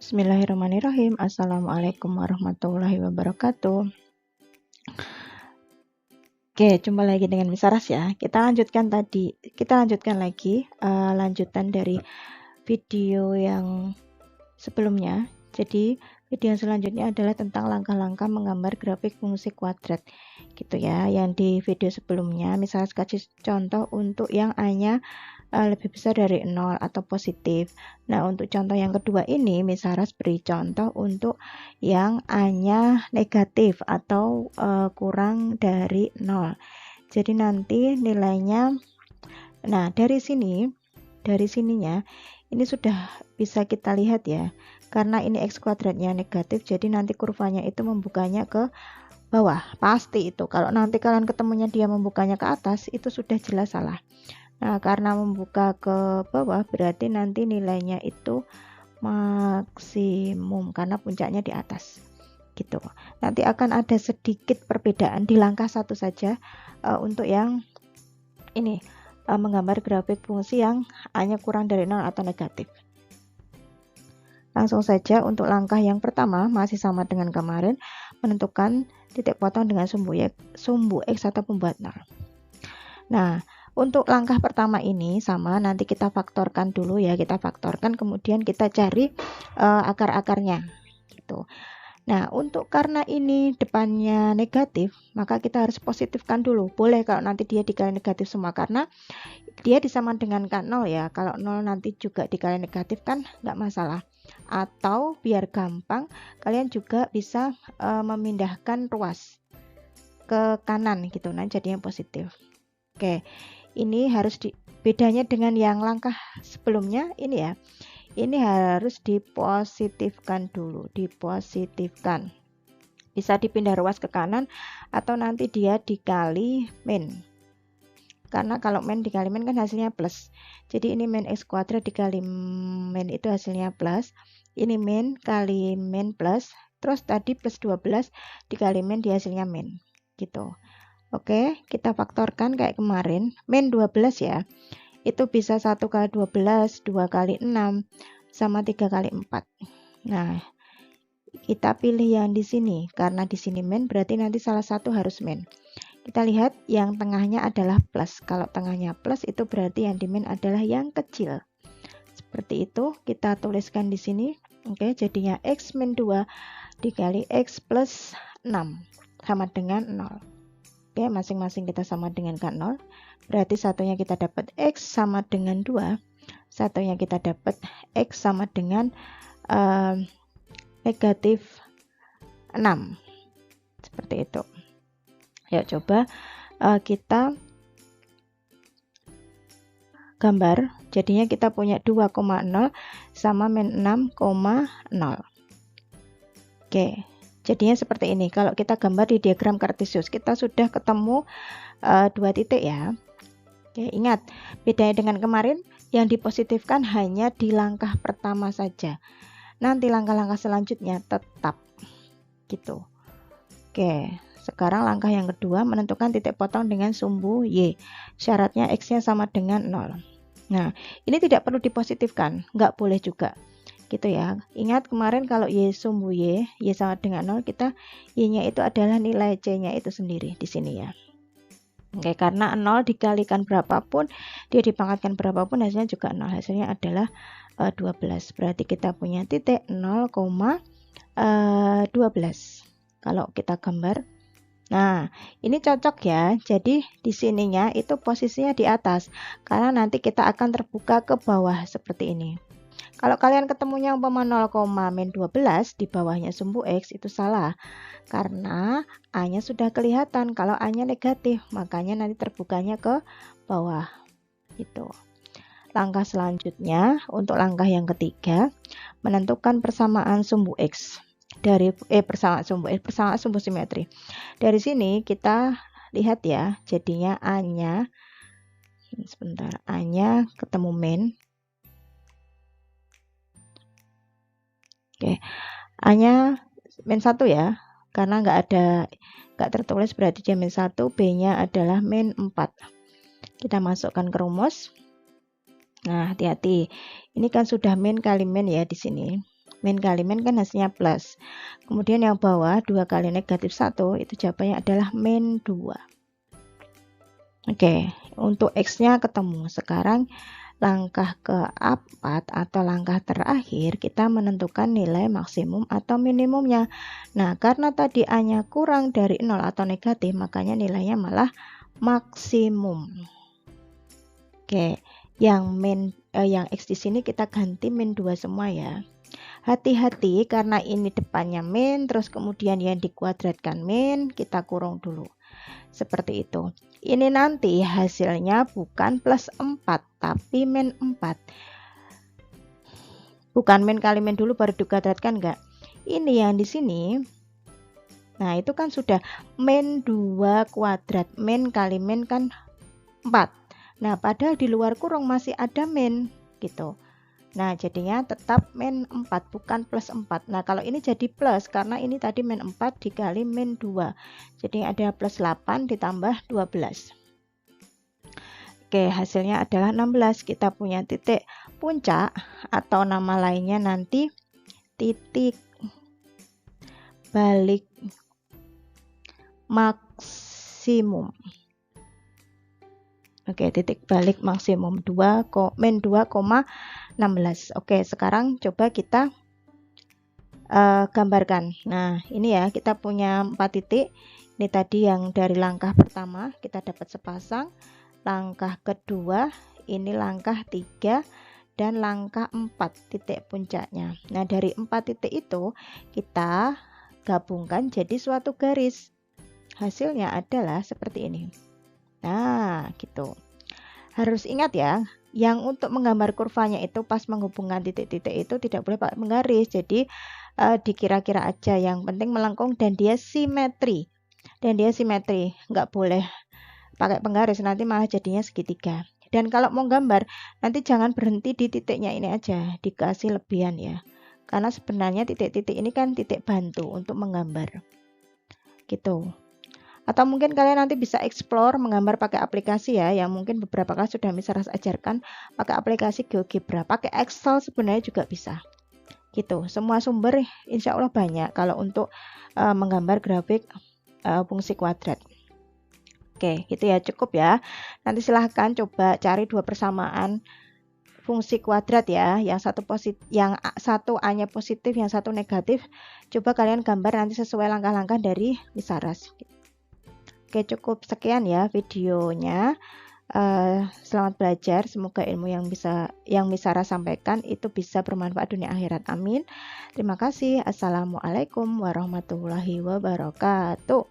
Bismillahirrahmanirrahim. Assalamualaikum warahmatullahi wabarakatuh. Oke, jumpa lagi dengan Miss Saras ya. Kita lanjutkan lagi lanjutan dari video yang sebelumnya. Jadi video yang selanjutnya adalah tentang langkah-langkah menggambar grafik fungsi kuadrat gitu ya. Yang di video sebelumnya misalnya kasih contoh untuk yang A-nya lebih besar dari 0 atau positif. Nah, untuk contoh yang kedua ini Miss Saras beri contoh untuk yang A-nya negatif atau kurang dari 0. Jadi nanti nilainya, nah dari sininya ini sudah bisa kita lihat ya, karena ini X kuadratnya negatif, jadi nanti kurvanya itu membukanya ke bawah, pasti itu. Kalau nanti kalian ketemunya dia membukanya ke atas, itu sudah jelas salah. Nah, karena membuka ke bawah berarti nanti nilainya itu maksimum karena puncaknya di atas. Gitu. Nanti akan ada sedikit perbedaan di langkah satu saja untuk yang ini menggambar grafik fungsi yang A-nya kurang dari 0 atau negatif. Langsung saja untuk langkah yang pertama masih sama dengan kemarin, menentukan titik potong dengan sumbu X atau pembuat 0. Nah, untuk langkah pertama ini sama, nanti kita faktorkan dulu ya, kita faktorkan kemudian kita cari akar-akarnya gitu. Nah, untuk karena ini depannya negatif, maka kita harus positifkan dulu. Boleh kalau nanti dia dikali negatif semua, karena dia disamakan dengan K0 ya. Kalau 0 nanti juga dikali negatif kan nggak masalah. Atau biar gampang, kalian juga bisa memindahkan ruas ke kanan gitu, nah jadinya positif. Oke, ini harus bedanya dengan yang langkah sebelumnya ini ya. Ini harus dipositifkan dulu, dipositifkan. Bisa dipindah ruas ke kanan atau nanti dia dikali min. Karena kalau min dikali min kan hasilnya plus. Jadi ini min X kuadrat dikali min itu hasilnya plus. Ini min kali min plus. Terus tadi plus 12 dikali min di hasilnya min. Gitu. Oke, kita faktorkan kayak kemarin. Min 12 ya. Itu bisa 1 kali 12, 2 kali 6, sama 3 kali 4. Nah, kita pilih yang di sini. Karena di sini min, berarti nanti salah satu harus min. Kita lihat yang tengahnya adalah plus. Kalau tengahnya plus, itu berarti yang di min adalah yang kecil. Seperti itu, kita tuliskan di sini. Oke, jadinya X min 2 dikali X plus 6. Sama dengan 0. Oke, masing-masing kita sama dengan K0. Berarti satunya kita dapat X sama dengan 2. Satunya kita dapat X sama dengan negatif 6. Seperti itu. Yuk coba kita gambar. Jadinya kita punya 2,0 sama min 6,0. Oke. Jadinya seperti ini. Kalau kita gambar di diagram kartesius, kita sudah ketemu 2 titik ya. Oke, ingat, bedanya dengan kemarin yang dipositifkan hanya di langkah pertama saja. Nanti langkah-langkah selanjutnya tetap gitu. Oke, sekarang langkah yang kedua, menentukan titik potong dengan sumbu Y. Syaratnya X-nya sama dengan 0. Nah, ini tidak perlu dipositifkan, nggak boleh juga. Gitu ya. Ingat kemarin kalau Y sumbu Y sama dengan 0, kita Y-nya itu adalah nilai C-nya itu sendiri di sini ya. Oke, karena 0 dikalikan berapapun, dia dipangkatkan berapapun, hasilnya juga 0. Hasilnya adalah 12. Berarti kita punya titik 0,12. Kalau kita gambar. Nah, ini cocok ya. Jadi di sininya itu posisinya di atas. Karena nanti kita akan terbuka ke bawah seperti ini. Kalau kalian ketemunya umpama 0,-12 di bawahnya sumbu X, itu salah. Karena A-nya sudah kelihatan. Kalau A-nya negatif, makanya nanti terbukanya ke bawah. Gitu. Langkah selanjutnya, untuk langkah yang ketiga, menentukan persamaan sumbu X. Persamaan sumbu simetri. Dari sini kita lihat ya, jadinya A-nya, sebentar, A-nya ketemu min. Oke, A-nya min 1 ya, karena nggak tertulis berarti dia min 1, B-nya adalah min 4. Kita masukkan ke rumus. Nah, hati-hati. Ini kan sudah min kali min ya di sini. Min kali min kan hasilnya plus. Kemudian yang bawah 2 kali negatif 1 itu jawabannya adalah min 2. Oke, untuk X-nya ketemu. Sekarang langkah keempat atau langkah terakhir kita menentukan nilai maksimum atau minimumnya. Nah, karena tadi A-nya kurang dari 0 atau negatif, makanya nilainya malah maksimum. Oke, yang X di sini kita ganti min 2 semua ya. Hati-hati karena ini depannya min, terus kemudian yang dikuadratkan min, kita kurung dulu. Seperti itu. Ini nanti hasilnya bukan plus 4, tapi min 4. Bukan min kali min dulu baru dikuadratkan enggak. Ini yang di sini. Nah, itu kan sudah min 2 kuadrat. Min kali min kan 4. Nah, padahal di luar kurung masih ada min gitu. Nah, jadinya tetap min 4, bukan plus 4. Nah, kalau ini jadi plus, karena ini tadi min 4 dikali min 2. Jadi ada plus 8 ditambah 12. Oke, hasilnya adalah 16. Kita punya titik puncak, atau nama lainnya nanti titik balik maksimum. Oke, titik balik maksimum min 2,16. Oke, sekarang coba kita gambarkan. Nah, ini ya, kita punya 4 titik. Ini tadi yang dari langkah pertama kita dapat sepasang, langkah kedua, ini langkah 3, dan langkah 4 titik puncaknya. Nah, dari 4 titik itu kita gabungkan jadi suatu garis. Hasilnya adalah seperti ini. Nah, gitu. Harus ingat ya, yang untuk menggambar kurvanya itu pas menghubungkan titik-titik itu tidak boleh pakai penggaris. Jadi dikira-kira aja, yang penting melengkung dan dia simetri. Nggak boleh pakai penggaris, nanti malah jadinya segitiga. Dan kalau mau gambar, nanti jangan berhenti di titiknya ini aja, dikasih lebihan ya. Karena sebenarnya titik-titik ini kan titik bantu untuk menggambar. Gitu. Atau mungkin kalian nanti bisa explore menggambar pakai aplikasi ya, yang mungkin beberapa kali sudah Miss ajarkan pakai aplikasi GeoGebra, pakai Excel sebenarnya juga bisa. Gitu, semua sumber insya Allah banyak kalau untuk menggambar grafik fungsi kuadrat. Oke, gitu ya, cukup ya. Nanti silahkan coba cari 2 persamaan fungsi kuadrat ya, yang satu A-nya positif, yang satu negatif. Coba kalian gambar nanti sesuai langkah-langkah dari Miss Saras. Oke, cukup sekian ya videonya. Selamat belajar. Semoga ilmu yang Miss Saras sampaikan itu bisa bermanfaat dunia akhirat. Amin. Terima kasih. Assalamualaikum warahmatullahi wabarakatuh.